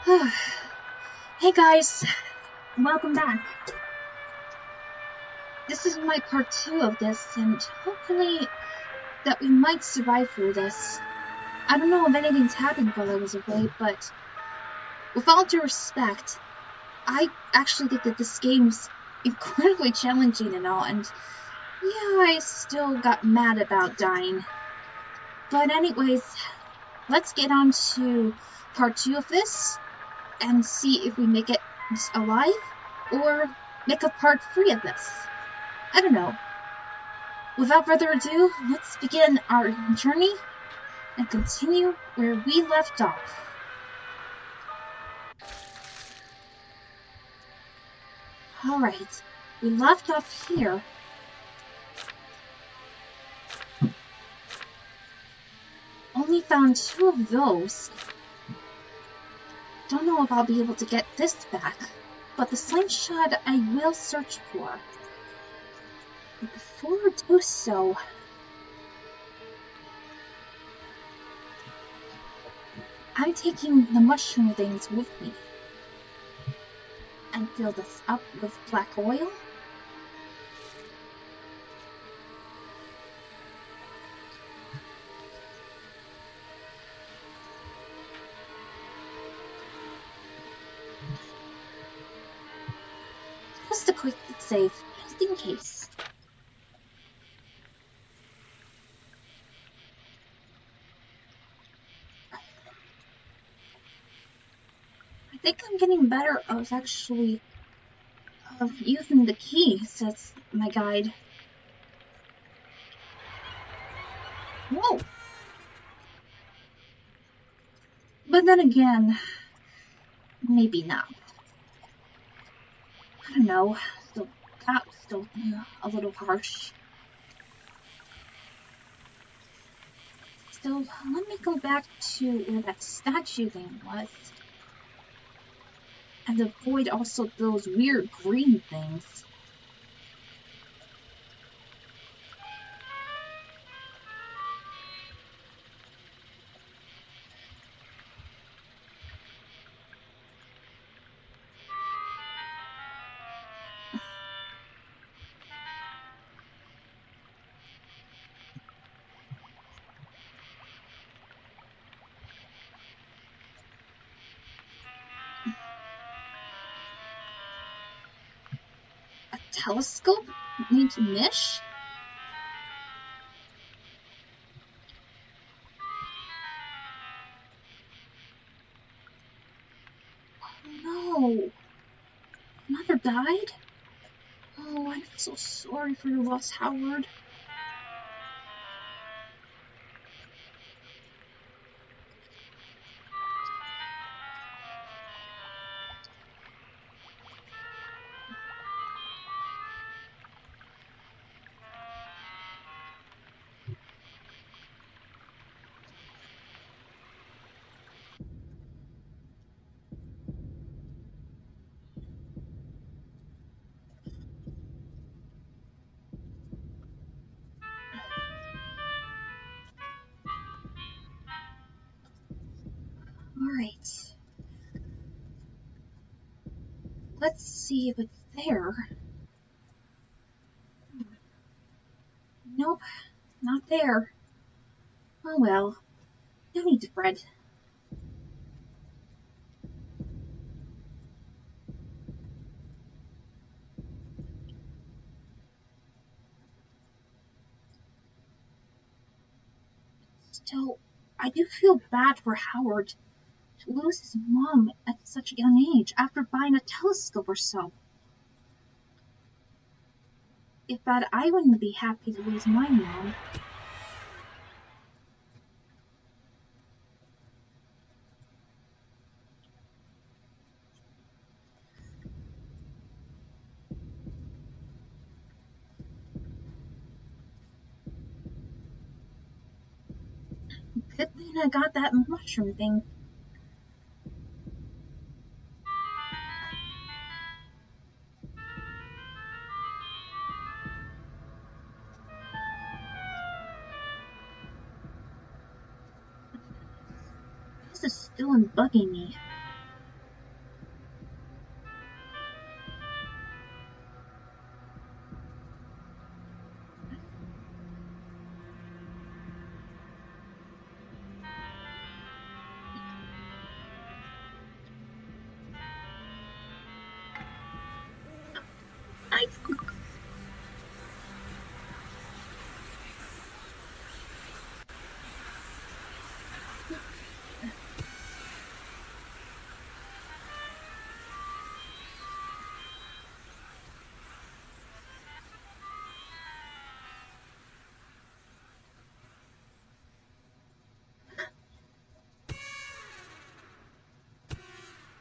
Hey guys, welcome back. This is my part 2 of this, and hopefully that we might survive through this. I don't know if anything's happened while I was away, but with all due respect, I actually think that this game's incredibly challenging and all, and yeah, I still got mad about dying. But anyways, let's get on to part 2 of this, and see if we make it alive, or make a part 3 of this. I don't know. Without further ado, let's begin our journey and continue where we left off. Alright, we left off here. Only found 2 of those. Don't know if I'll be able to get this back, but the slingshot I will search for. But before I do so, I'm taking the mushroom things with me and fill this up with black oil. Just a quick save, just in case. I think I'm getting better of actually using the key, says my guide. Whoa! But then again, maybe not. I don't know, that was still a little harsh. Still, let me go back to where that statue thing was. And avoid also those weird green things. A telescope? Needs Mish? No. Mother died? Oh, I'm so sorry for your loss, Howard. Alright. Let's see if it's there. Nope, not there. Oh well, no need to fret. Still, I do feel bad for Howard to lose his mom at such a young age after buying a telescope or so. If that, I wouldn't be happy to lose my mom. Good thing I got that mushroom thing. This is still bugging me.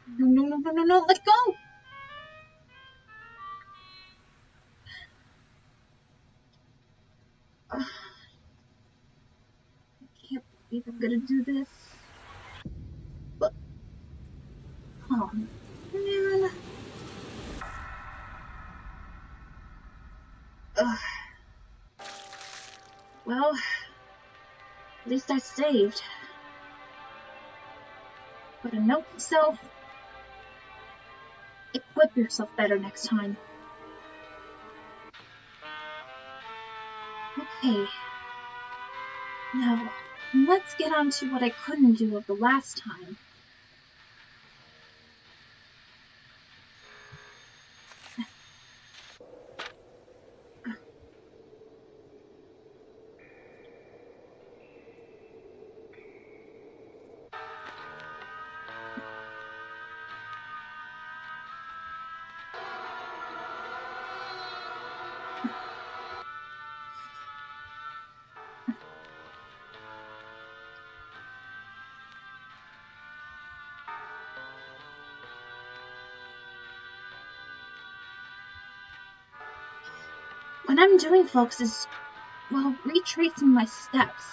No, no, no, no, no, no, let go! I can't believe I'm gonna do this. But, oh, man. Ugh. Well, at least I saved. But a note to self, equip yourself better next time. Okay. Now, let's get on to what I couldn't do of the last time. What I'm doing, folks, is, well, retracing my steps.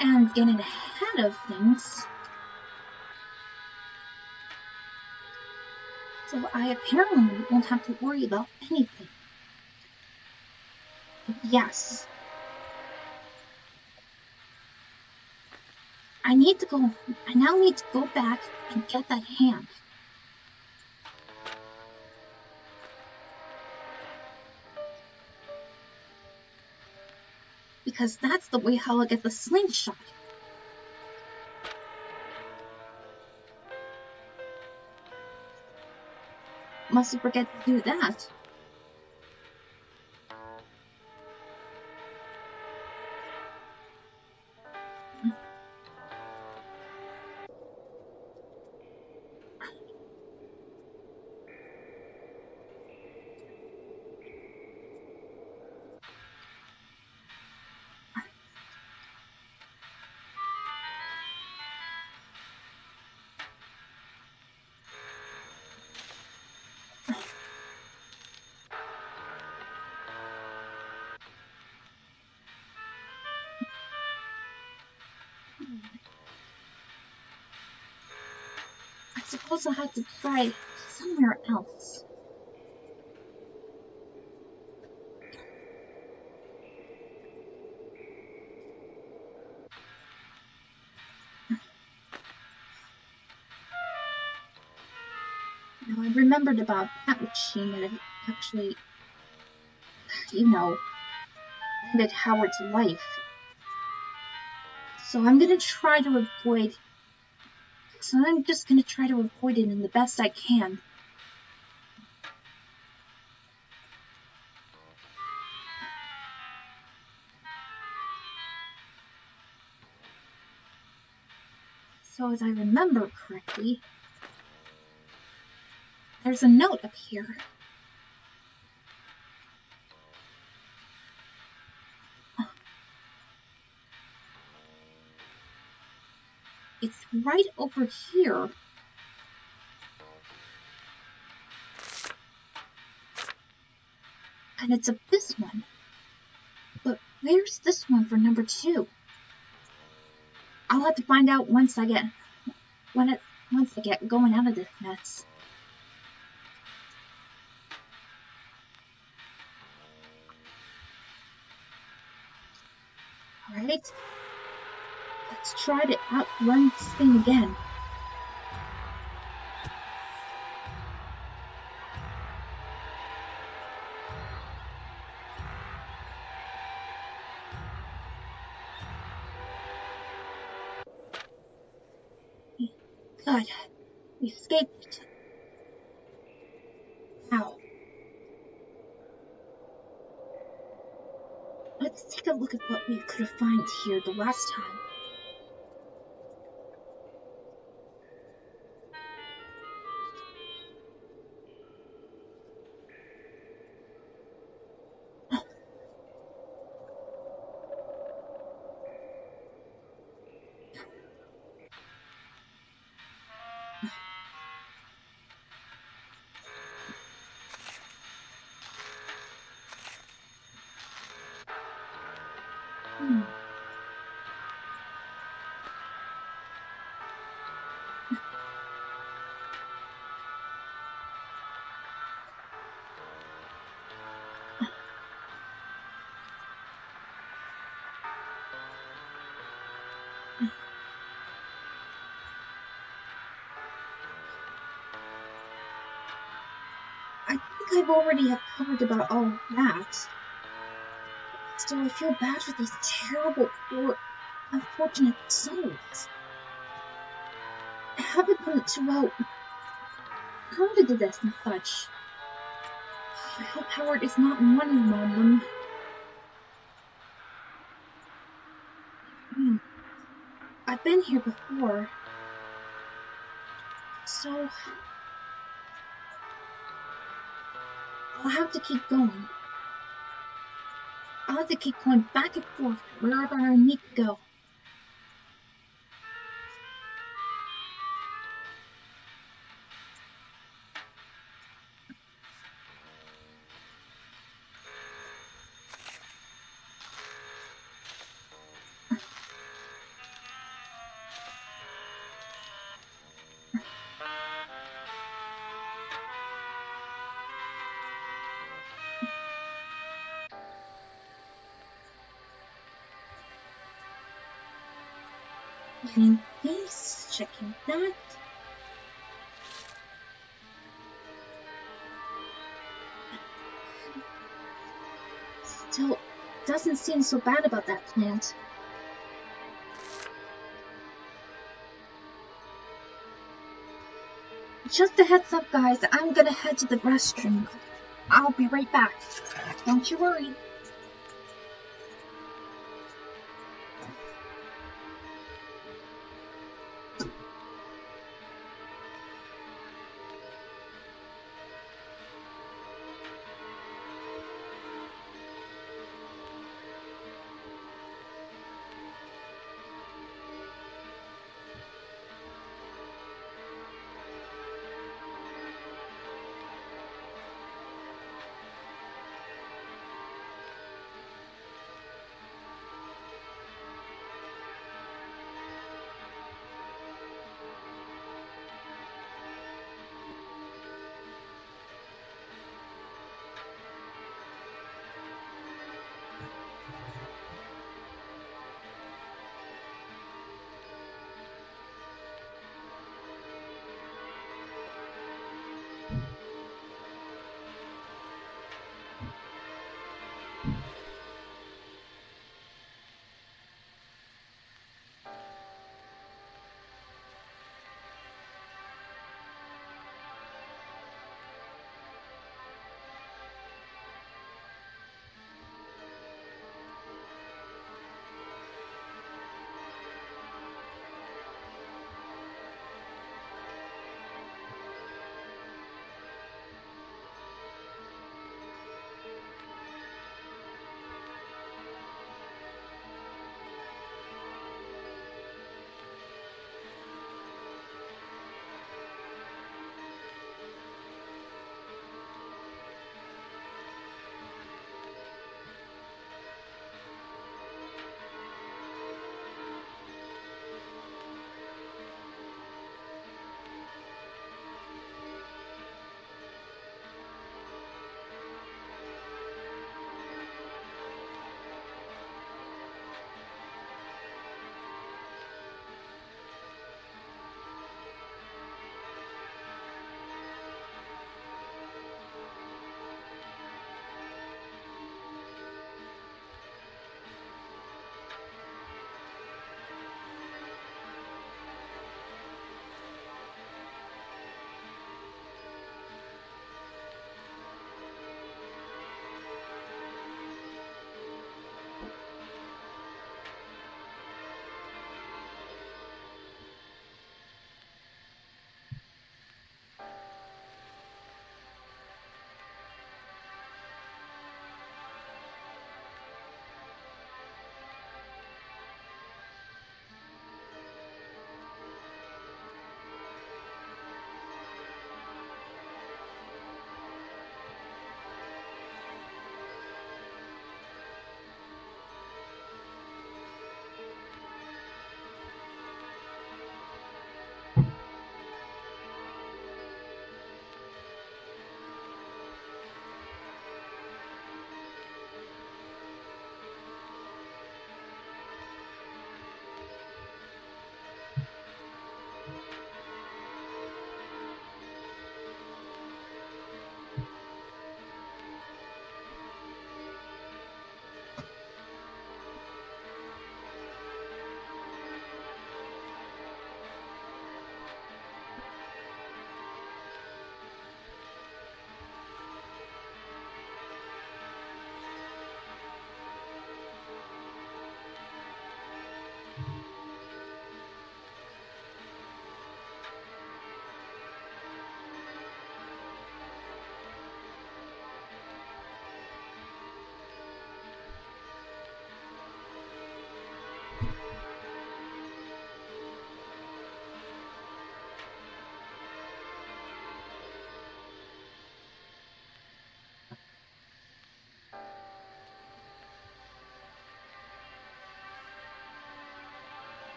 And getting ahead of things. So I apparently won't have to worry about anything. Yes. I now need to go back and get that hand. Because that's the way how I get the slingshot. Mustn't forget to do that. I suppose I'll have to try somewhere else. Now I remembered about that machine that had actually, ended Howard's life. So I'm just gonna try to avoid it in the best I can. So as I remember correctly, there's a note up here. It's right over here. And it's of this one. But where's this one for number 2? I'll have to find out once I get going out of this mess. Alright. Let's try to outrun this thing again. Good. We escaped. Ow. Let's take a look at what we could have found here the last time. Hmm. I think I've already have covered about all of that. Still, I feel bad for these terrible, poor, unfortunate souls. Haven't been too well grounded to this and such. I hope Howard is not one among them. I've been here before, so I'll have to keep going. I'll have to keep going back and forth wherever I need to go. Getting this, checking that. Still, doesn't seem so bad about that plant. Just a heads up, guys, I'm gonna head to the restroom. I'll be right back. Don't you worry.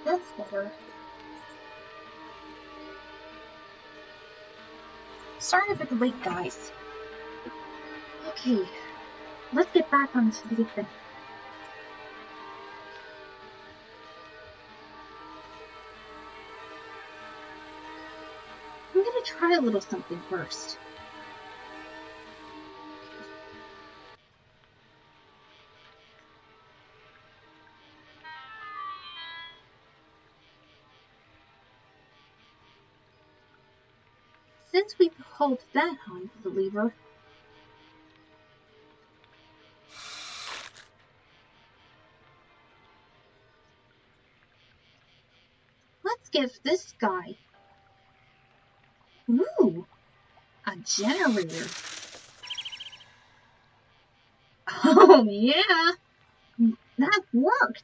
That's better. Sorry for the wait, guys. Okay, let's get back onto the thing. I'm gonna try a little something first. Since we hold that on the lever, let's give this guy, ooh, a generator. Oh yeah, that works.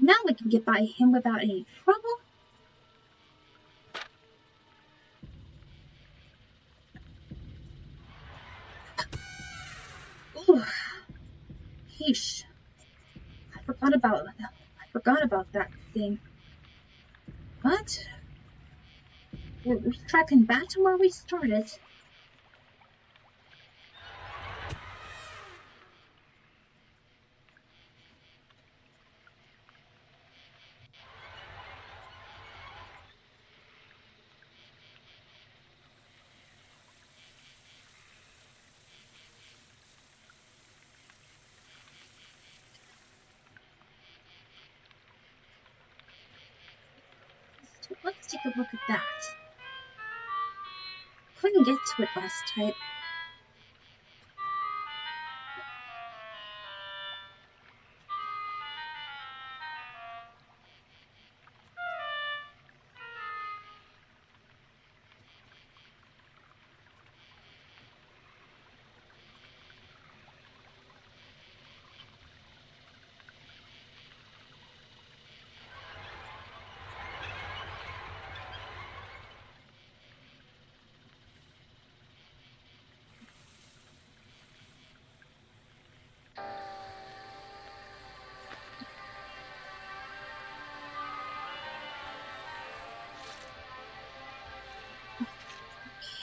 Now we can get by him without any trouble. Ooh, yeesh. I forgot about that thing. But we're tracking back to where we started. Let's take a look at that. Couldn't get to it last time.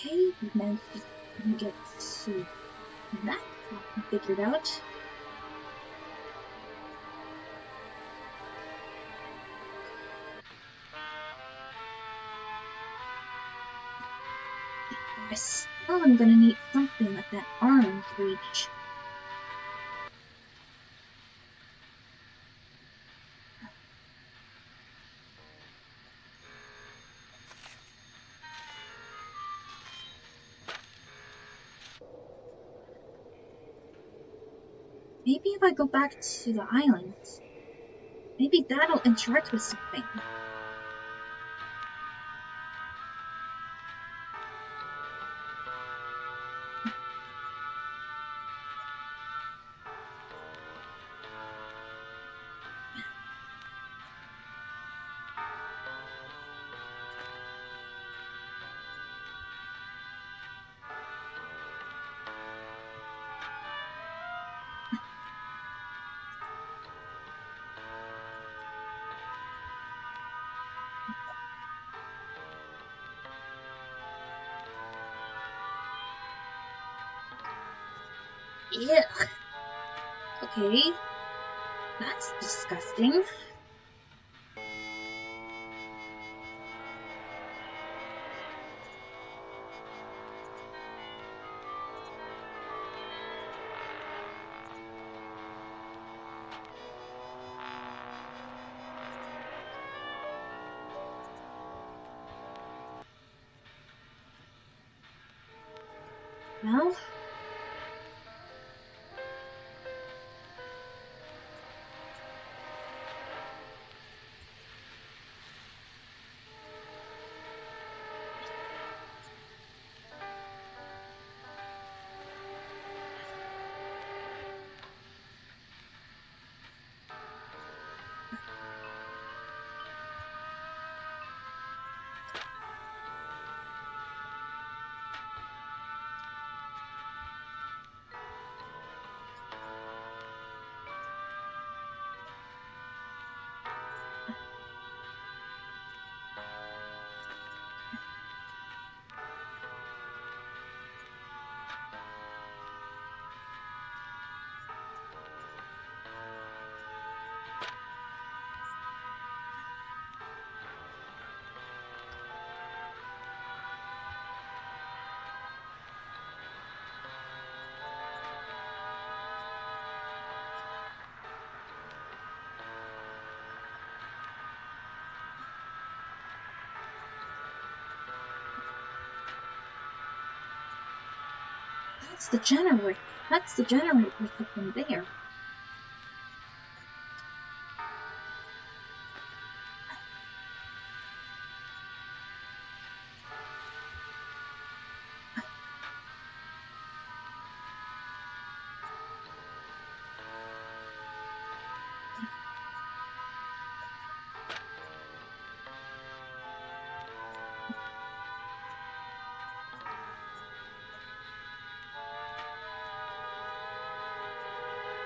Okay, we managed to get to that problem figured out. I still am gonna need something like that arm's reach. Maybe if I go back to the islands, maybe that'll interact with something. Yuck. Okay. That's disgusting. Well, That's the generator. That's the generator from there.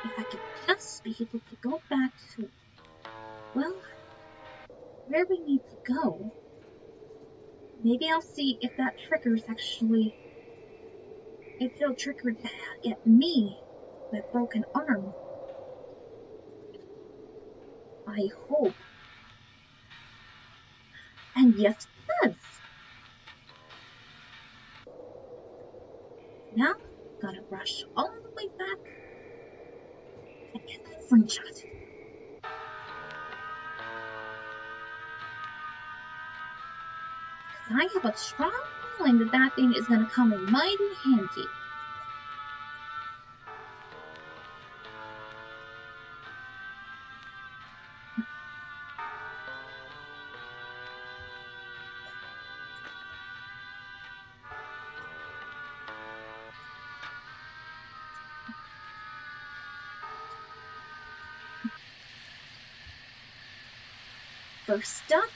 If I could just be able to go back to, well, where we need to go. Maybe I'll see if that triggers actually, if it'll trigger to get me that broken arm. I hope. And yes, it does. Now, gotta rush all the way back and get that slingshot. I have a strong feeling that that thing is gonna come in mighty handy. First up,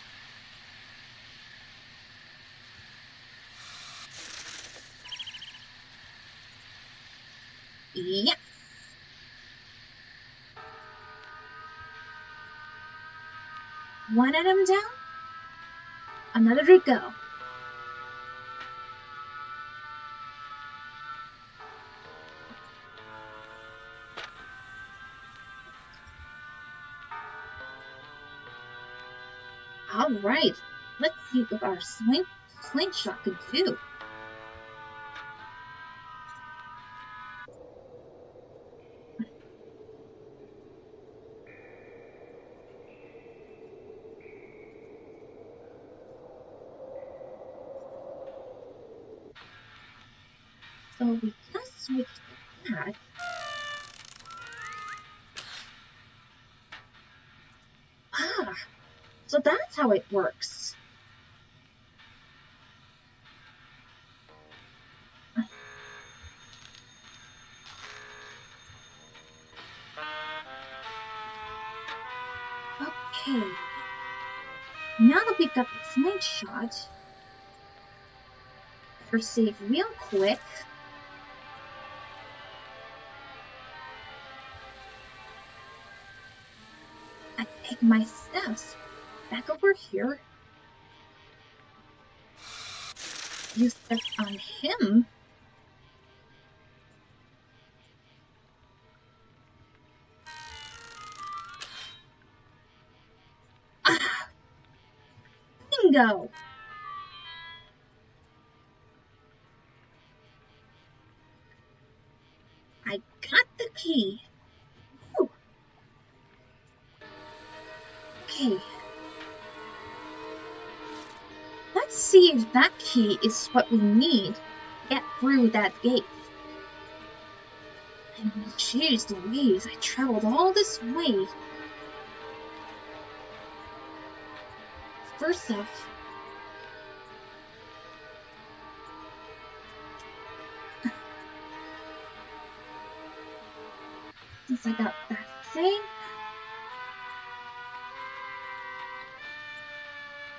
yes. One item down, another to go. Alright, let's see what our slingshot can do. So we just switched to that. Ah, so that's how it works. Okay. Now that we've got the slingshot, better save real quick. I take my steps back over here. Use step on him. Ah! Bingo! I got the key. Whew. Okay. Let's see if that key is what we need to get through that gate. And jeez Louise, I traveled all this way. First off, since I got that thing,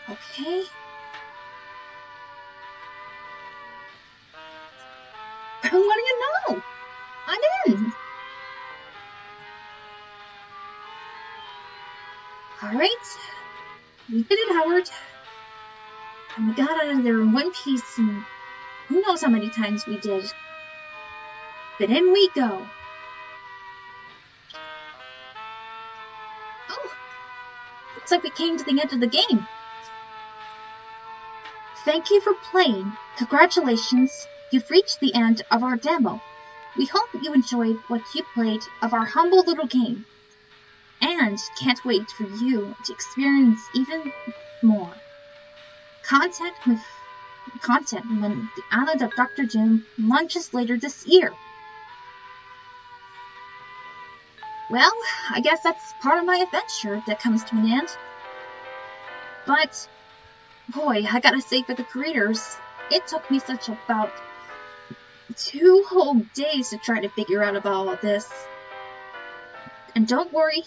okay. What do you know? I'm in. Alright. We did it, Howard. And we got out of there in one piece, and who knows how many times we did. But in we go. Oh, looks like we came to the end of the game. Thank you for playing. Congratulations, you've reached the end of our demo. We hope you enjoyed what you played of our humble little game, and can't wait for you to experience even more. Contact content when the Island of Doctor Doom launches later this year. Well, I guess that's part of my adventure that comes to an end. But, boy, I gotta say for the creators, it took me such about 2 whole days to try to figure out about all of this. And don't worry,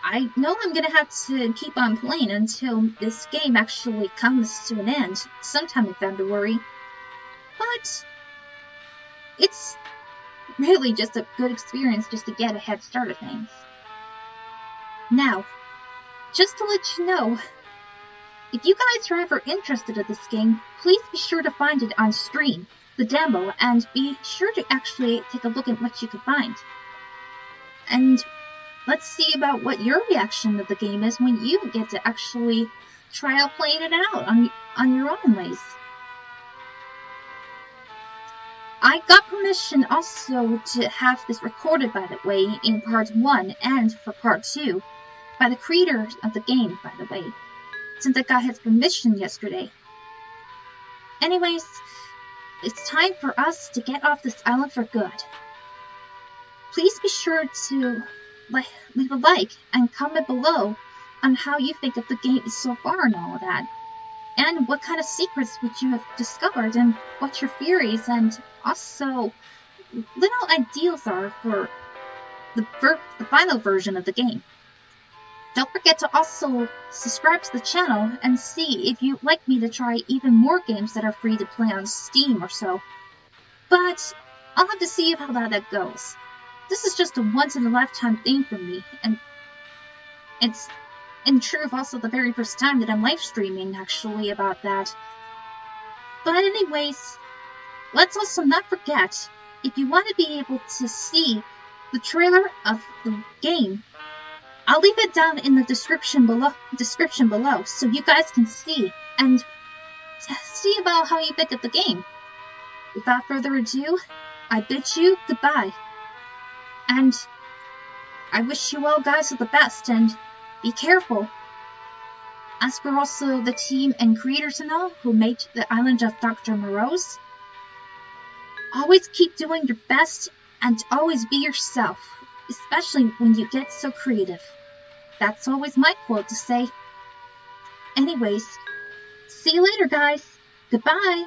I know I'm gonna have to keep on playing until this game actually comes to an end, sometime in February. But it's really just a good experience just to get a head start of things. Now, just to let you know, if you guys are ever interested in this game, please be sure to find it on stream, the demo, and be sure to actually take a look at what you can find. And let's see about what your reaction to the game is when you get to actually try out playing it out on your own ways. I got permission also to have this recorded, by the way, in part 1 and for part 2, by the creator of the game, by the way, since I got his permission yesterday. Anyways, it's time for us to get off this island for good. Please be sure to leave a like and comment below on how you think of the game so far and all of that. And what kind of secrets would you have discovered, and what your theories and also little ideals are for the final version of the game. Don't forget to also subscribe to the channel and see if you'd like me to try even more games that are free to play on Steam or so. But I'll have to see how that goes. This is just a once-in-a-lifetime thing for me, and it's in truth also the very first time that I'm live streaming actually about that. But anyways, let's also not forget, if you want to be able to see the trailer of the game, I'll leave it down in the description below so you guys can see and see about how you think of the game. Without further ado, I bid you goodbye. And I wish you all guys the best, and be careful. As for also the team and creators and all who made the Island of Doctor Morose, always keep doing your best and always be yourself, especially when you get so creative. That's always my quote to say. Anyways, see you later, guys. Goodbye.